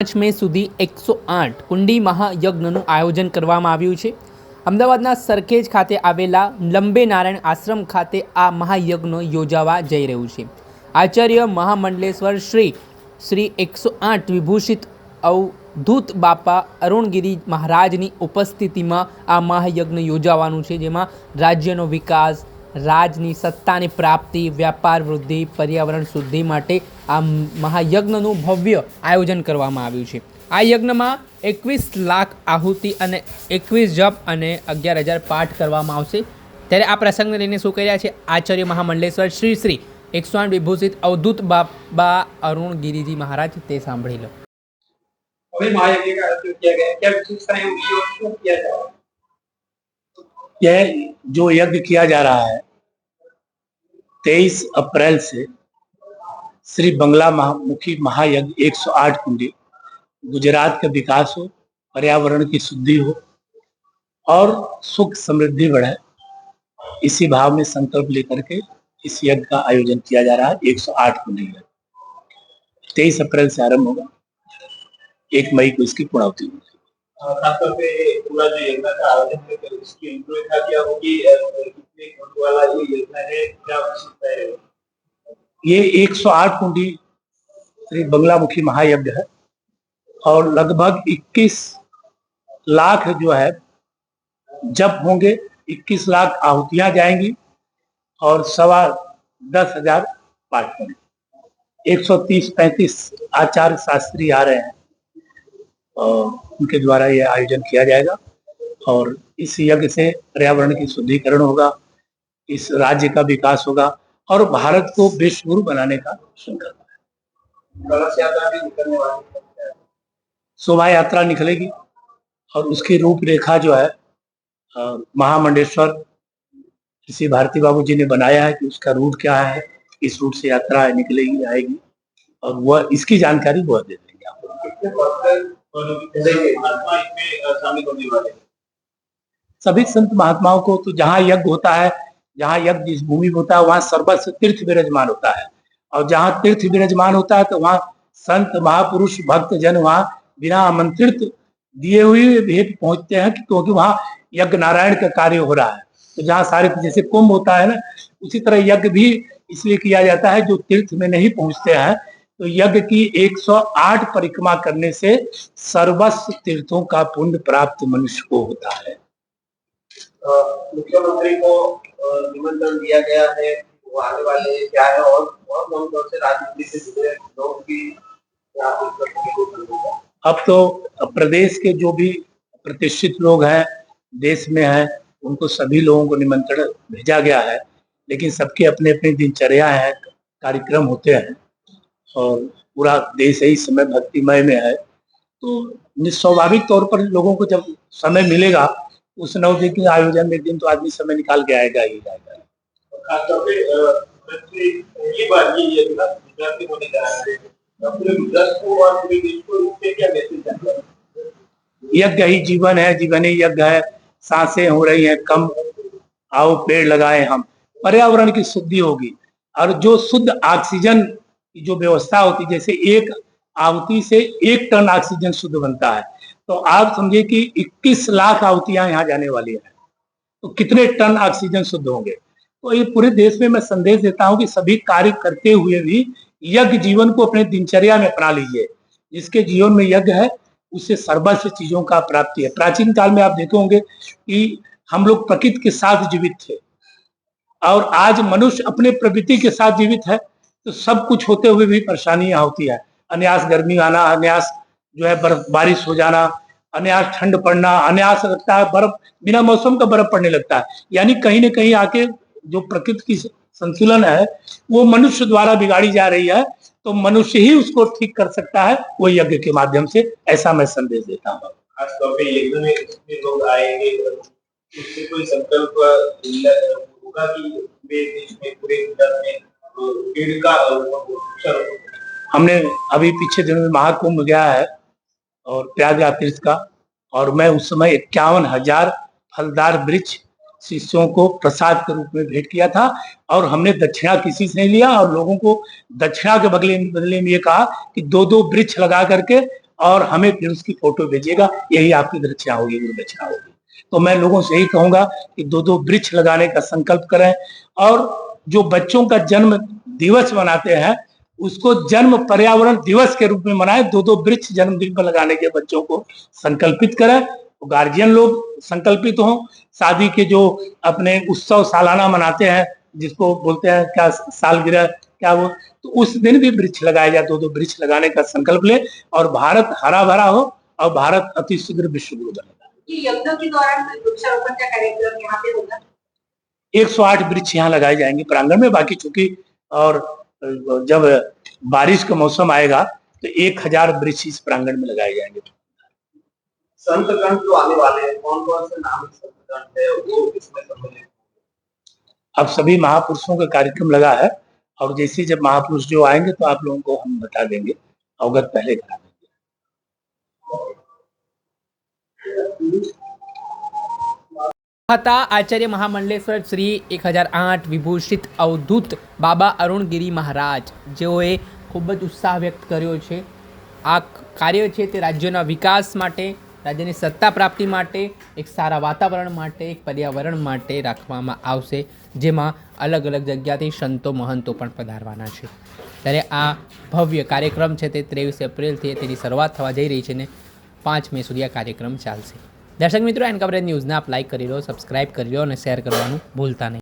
મે સુધી 108 કુંડી મહાયજ્ઞનું આયોજન કરવામાં આવ્યું છે. અમદાવાદના સરખેજ ખાતે આવેલા લંબે નારાયણ આશ્રમ ખાતે આ મહાયજ્ઞ યોજાવા જઈ રહ્યું છે. આચાર્ય મહામંડલેશ્વર શ્રી 108 વિભૂષિત અવધૂત બાપા અરુણગીરી મહારાજની ઉપસ્થિતિમાં આ મહાયજ્ઞ યોજાવાનું છે, જેમાં રાજ્યનો વિકાસ, રાજની સત્તાની પ્રાપ્તિ, વ્યાપાર વૃદ્ધિ, પર્યાવરણ શુદ્ધિ માટે આ મહાયજ્ઞનું ભવ્ય આયોજન કરવામાં આવ્યું છે. આ યજ્ઞમાં 21 લાખ આહુતિ અને 21 જપ અને 11,000 પાઠ કરવામાં આવશે. ત્યારે આ પ્રસંગને લઈને શું કહી રહ્યા છે આચાર્ય મહામંડલેશ્વર શ્રી 108 વિભૂષિત અવધૂત બાબા અરુણગીરીજી महाराज, તે સાંભળી લો. अभी महायज्ञ का आयोजन किया गया, क्या विशेषताएं होगी और क्यों किया जा रहा है? यह जो यज्ञ किया जा रहा है 23 अप्रैल से श्री बंगला मुखी महायज्ञ 108 कुंडी, गुजरात का विकास हो, पर्यावरण की शुद्धि हो और सुख समृद्धि बढ़े, इसी भाव में संकल्प लेकर के इस यज्ञ का आयोजन किया जा रहा है. 108 कुंडी यज्ञ 23 अप्रैल से आरंभ होगा, 1 मई को इसकी पूर्णाहुति होगी. खासतौर पे पूरा जो यज्ञ का आयोजन है इसकी रूपरेखा क्या होगी, कितने कुंड वाला ये यज्ञ है, क्या विशेषता है? ये 108 कुंडी श्री बंगला मुखी महायज्ञ है और लगभग 21 लाख जो है जप होंगे, 21 लाख आहुतियां जाएंगी और 10,15,000 पाठ होंगे. 130-35 आचार्य शास्त्री आ रहे हैं और उनके द्वारा यह आयोजन किया जाएगा और इस यज्ञ से पर्यावरण की शुद्धिकरण होगा, इस राज्य का विकास होगा और भारत को विश्व गुरु बनाने का संकल्प है. कलश यात्रा भी निकलने वाली है, शोभा यात्रा निकलेगी और उसकी रूपरेखा जो है महामंडलेश्वर ऋषि भारती बाबू जी ने बनाया है कि उसका रूट क्या है, इस रूट से यात्रा निकलेगी, आएगी और वह इसकी जानकारी वह दे देंगे आपको. सभी संत महात्माओं को तो जहाँ यज्ञ होता है, जहाँ यज्ञ जिस भूमि में होता है वहाँ सर्वस्व तीर्थ विराजमान होता है और जहाँ तीर्थ विराजमान होता है तो वहाँ संत महापुरुष भक्त जन वहाँ बिना आमंत्रित दिए हुए भी पहुंचते हैं, क्योंकि वहाँ यज्ञ नारायण का कार्य हो रहा है. तो जहाँ सारे जैसे कुंभ होता है ना, उसी तरह यज्ञ भी इसलिए किया जाता है. जो तीर्थ में नहीं पहुंचते हैं तो यज्ञ की 108 परिक्रमा करने से सर्वस्व तीर्थों का पुण्य प्राप्त मनुष्य को होता है. मुख्यमंत्री को निमंत्रण दिया गया है, वो आने वाले हैं, क्या है और कौन कौन से राजनीति से जुड़े लोग भी अब तो प्रदेश के जो भी प्रतिष्ठित लोग हैं देश में हैं, उनको सभी लोगों को निमंत्रण भेजा गया है, लेकिन सबके अपने अपने दिनचर्या है, कार्यक्रम होते हैं और पूरा देश इस समय भक्तिमय में है. तो स्वाभाविक तौर पर लोगों को जब समय मिलेगा उस 9 दिन के आयोजन में दिन तो आदमी समय निकाल के आएगा ही आएगा. खासतौर पे पहली बार ये गुजराती होने जा रहा है, पूरे गुजरात को और पूरे देश को इससे क्या मैसेज जाता है? यज्ञ ही जीवन है, जीवन ही यज्ञ है. सांसें हो रही हैं कम, आओ पेड़ लगाए हम, पर्यावरण की शुद्धि होगी और जो शुद्ध ऑक्सीजन की जो व्यवस्था होती है, जैसे एक आहुति से 1 टन ऑक्सीजन शुद्ध बनता है, तो आप समझिए कि 21 लाख आहुतियां यहाँ जाने वाली है, तो कितने टन ऑक्सीजन शुद्ध होंगे. तो ये पूरे देश में मैं संदेश देता हूँ कि सभी कार्य करते हुए भी यज्ञ जीवन को अपने दिनचर्या में अपना लीजिए. जिसके जीवन में यज्ञ है उससे सर्वस्व चीजों का प्राप्ति है. प्राचीन काल में आप देखे होंगे कि हम लोग प्रकृति के साथ जीवित थे और आज मनुष्य अपने प्रवृत्ति के साथ जीवित है, तो सब कुछ होते हुए भी परेशानियां होती है. अनायास गर्मी आना, अनायास जो है बर्फ बारिश हो जाना, अनायास ठंड पड़ना, अनायास लगता है बर्फ बिना मौसम का बर्फ पड़ने लगता है. यानी कहीं न कहीं आके जो प्रकृति की संतुलन है वो मनुष्य द्वारा बिगाड़ी जा रही है. तो मनुष्य ही उसको ठीक कर सकता है, वो यज्ञ के माध्यम से. ऐसा मैं संदेश देता हूँ. खासतौर पे यज्ञ में कितने लोग आएंगे, इससे कोई संकल्प होगा कि देश में पूरे गुजरात में पेड़ का हमने अभी पीछे दिनों में महाकुंभ गया है और प्रयागराज तीर्थ का, और मैं उस समय 51,000 फलदार वृक्ष शिष्यों को प्रसाद के रूप में भेंट किया था और हमने दक्षिणा किसी से नहीं लिया और लोगों को दक्षिणा के बदले में ये कहा कि 2-2 वृक्ष लगा करके और हमें फिर उसकी फोटो भेजिएगा, यही आपकी दक्षिणा होगी, गुरु दक्षिणा होगी। तो मैं लोगों से यही कहूंगा कि 2-2 वृक्ष लगाने का संकल्प करें, और जो बच्चों का जन्म दिवस मनाते हैं उसको जन्म पर्यावरण दिवस के रूप में मनाएं। 2-2 वृक्ष जन्मदिन पर लगाने के बच्चों को संकल्पित करें, तो गार्जियन लोग संकल्पित हों। शादी के जो अपने उत्सव सालाना मनाते हैं, जिसको बोलते हैं क्या सालगिरह क्या वो, तो उस दिन भी वृक्ष लगाया जाए। 2-2 वृक्ष लगाने का संकल्प ले, और भारत हरा भरा हो और भारत अति शीघ्र विश्व गुरु बनेगा। यज्ञ के दौरान वृक्षारोपण का कार्यक्रम यहाँ पे होगा। 108 वृक्ष यहाँ लगाए जाएंगे प्रांगण में। बाकी चूंकि और जब बारिश का मौसम आएगा तो 1000 वृक्ष इस प्रांगण में लगाए जाएंगे। संत ग्रंथ जो आने वाले हैं, कौन कौन से नाम संत ग्रंथ है वो इसमें सम्मिलित? अब सभी महापुरुषों का कार्यक्रम लगा है, और जैसे जब महापुरुष जो आएंगे तो आप लोगों को हम बता देंगे, अवगत पहले करा देंगे। હતા આચાર્ય મહામંડલેશ્વર શ્રી 1008 વિભૂષિત અવધૂત બાબા અરુણગીરી મહારાજ, જેઓએ ખૂબ જ ઉત્સાહ વ્યક્ત કર્યો છે. આ કાર્ય છે તે રાજ્યના વિકાસ માટે, રાજ્યની સત્તા પ્રાપ્તિ માટે, એક સારા વાતાવરણ માટે, એક પર્યાવરણ માટે રાખવામાં આવશે, જેમાં અલગ અલગ જગ્યાથી સંતો મહંતો પણ પધારવાના છે. ત્યારે આ ભવ્ય કાર્યક્રમ છે તે 23 એપ્રિલથી તેની શરૂઆત થવા જઈ રહી છે ને 5 મે સુધી આ કાર્યક્રમ ચાલશે. દર્શક મિત્રો, એન કવરેજ ન્યૂઝને આપ લાઇક કરી લો, સબસ્ક્રાઇબ કરી લો અને શેર કરવાનું ભૂલતા નહીં.